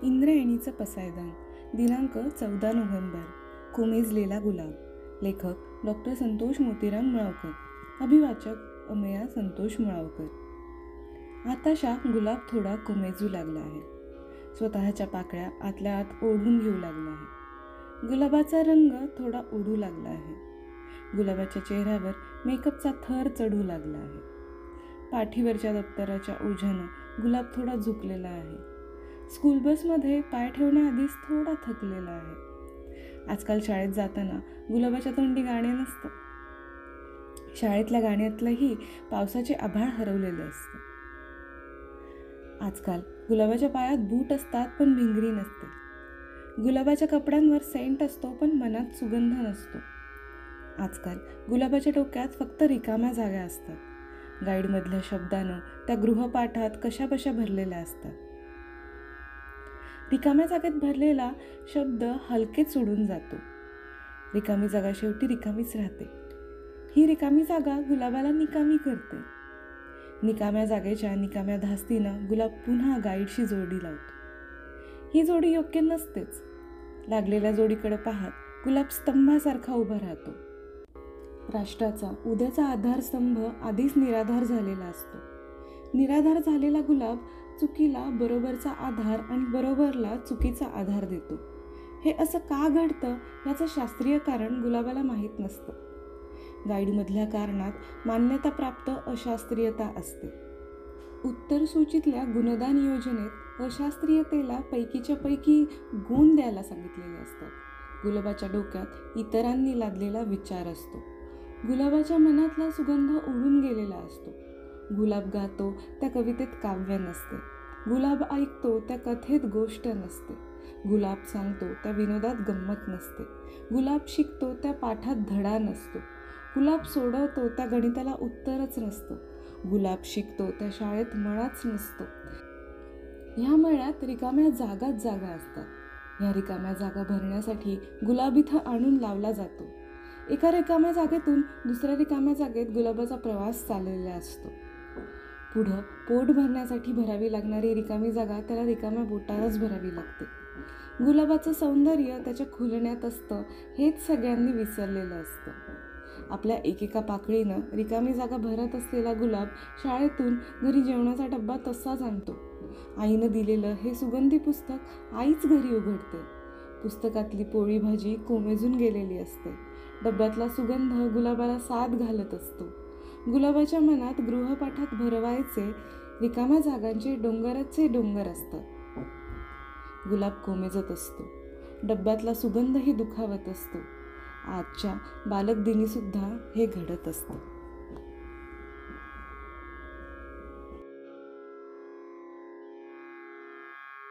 इंद्रायणीचं पसायदान, दिनांक 14 नोव्हेंबर. कोमेजलेला गुलाब. लेखक डॉक्टर संतोष मोतीराम मुळावकर. अभिवाचक अमेया संतोष मुळावकर. आताशा गुलाब थोडा कोमेजू लागला आहे. स्वतःच्या पाकळ्या आतल्या आत ओढून घेऊ लागला आहे. गुलाबाचा रंग थोडा उडू लागला आहे. गुलाबाच्या चेहऱ्यावर मेकअपचा थर चढू लागला आहे. पाठीवरच्या दप्तराच्या ओझ्यानं गुलाब थोडा झुकलेला आहे. स्कूल बसमध्ये पाय ठेवण्याआधीच थोडा थकलेला आहे. आजकाल शाळेत जाताना गुलाबाच्या तोंडी गाणे नसतं. शाळेतल्या गाण्यातलंही पावसाचे आभाळ हरवलेलं असतं. आजकाल गुलाबाच्या पायात बूट असतात पण भिंगरी नसते. गुलाबाच्या कपड्यांवर सेंट असतो पण मनात सुगंध नसतो. आजकाल गुलाबाच्या डोक्यात फक्त रिकाम्या जागा असतात. गाईडमधल्या शब्दानं त्या गृहपाठात कशाबशा भरलेल्या असतात. रिकाम्या जागेत भरलेला शब्द हलकेच उडून जातो. रिकामी जागा शेवटी रिकामीच राहते. ही रिकामी जागा गुलाबाला निकामी करते. निकाम्या जागेच्या निकाम्या धास्तीनं गुलाब पुन्हा गाईडशी जोडी लावतो. ही जोडी योग्य नसतेच. लागलेल्या जोडीकडे पाहत गुलाब स्तंभासारखा उभा राहतो. राष्ट्राचा उद्याचा आधारस्तंभ आधीच निराधार झालेला असतो. निराधार झालेला गुलाब चुकीला बरोबरचा आधार आणि बरोबरला चुकीचा आधार देतो. हे असं का घडतं याचं शास्त्रीय कारण गुलाबाला माहीत नसतं. गाईडमधल्या कारणात मान्यताप्राप्त अशास्त्रीयता असते. उत्तरसूचीतल्या गुणदान योजनेत अशास्त्रीयतेला पैकीच्या पैकी गुण द्यायला सांगितलेले असतात. गुलाबाच्या डोक्यात इतरांनी लादलेला विचार असतो. गुलाबाच्या मनातला सुगंध उडून गेलेला असतो. गुलाब गातो त्या कवितेत काव्य नसते. गुलाब ऐकतो त्या कथेत गोष्ट नसते. गुलाब सांगतो त्या विनोदात गंमत नसते. गुलाब शिकतो त्या पाठात धडा नसतो. गुलाब सोडवतो त्या गणिताला उत्तरच नसतं. गुलाब शिकतो त्या शाळेत मळाच नसतो. ह्या मळ्यात रिकाम्या जागाच जागा असतात. ह्या रिकाम्या जागा भरण्यासाठी गुलाब इथं आणून लावला जातो. एका रिकाम्या जागेतून दुसऱ्या रिकाम्या जागेत गुलाबाचा प्रवास चाललेला असतो. पुढं पोट भरण्यासाठी भरावी लागणारी रिकामी जागा त्याला रिकाम्या पोटालाच भरावी लागते. गुलाबाचं सौंदर्य त्याच्या खुलण्यात असतं हेच सगळ्यांनी विसरलेलं असतं. आपल्या एकेका पाकळीनं रिकामी जागा भरत असलेला गुलाब शाळेतून घरी जेवणाचा डब्बा तसाच आणतो. आईनं दिलेलं हे सुगंधी पुस्तक आईच घरी उघडते. पुस्तकातली पोळी भाजी कोमेजून गेलेली असते. डब्यातला सुगंध गुलाबाला साथ घालत असतो. गुलाबाच्या मनात गृहपाठात भरवायचे रिकाम्या जागांचे डोंगराचे डोंगर असतात. गुलाब कोमेजत असतो. डब्यातला सुगंधही दुखावत असतो. आजच्या बालक दिनीसुद्धा हे घडत असतं.